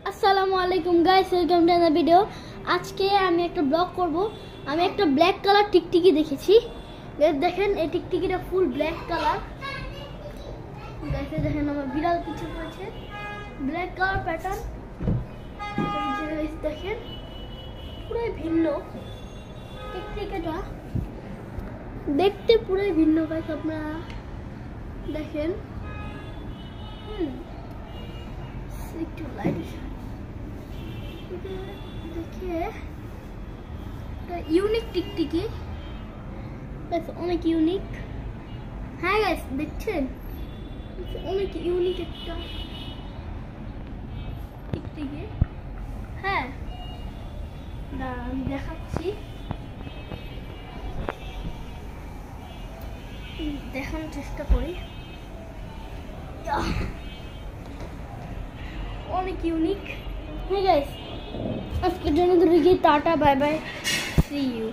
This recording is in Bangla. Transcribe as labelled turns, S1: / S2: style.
S1: আসসালামু আলাইকুম guys, welcome to another video. আজকে আমি একটা ব্লগ করব। আমি একটা ব্ল্যাক কালার টিকটিকি দেখেছি। গাইস দেখেন, এই টিকটিকিটা ফুল ব্ল্যাক কালার। গাইস দেখেন, আমার বিড়াল পিছে পড়েছে, ব্ল্যাক কালার প্যাটার্ন। গাইস দেখেন, পুরোই ভিন্ন টিকটিকিটা, দেখতে পুরোই ভিন্ন। গাইস আপনারা দেখেন, একটু লাইট দেখে, ইউনিক টিকটিকি, অনেক ইউনিক। হ্যাঁ গাইস দেখছেন, অনেক ইউনিক একটা টিকটিকি। হ্যাঁ আমি দেখাচ্ছি, দেখানোর চেষ্টা করি। অনেক ইউনিক। হ্যাঁ গাইস, আজকের জন্য ধরে গিয়ে ta-ta, bye bye, see you.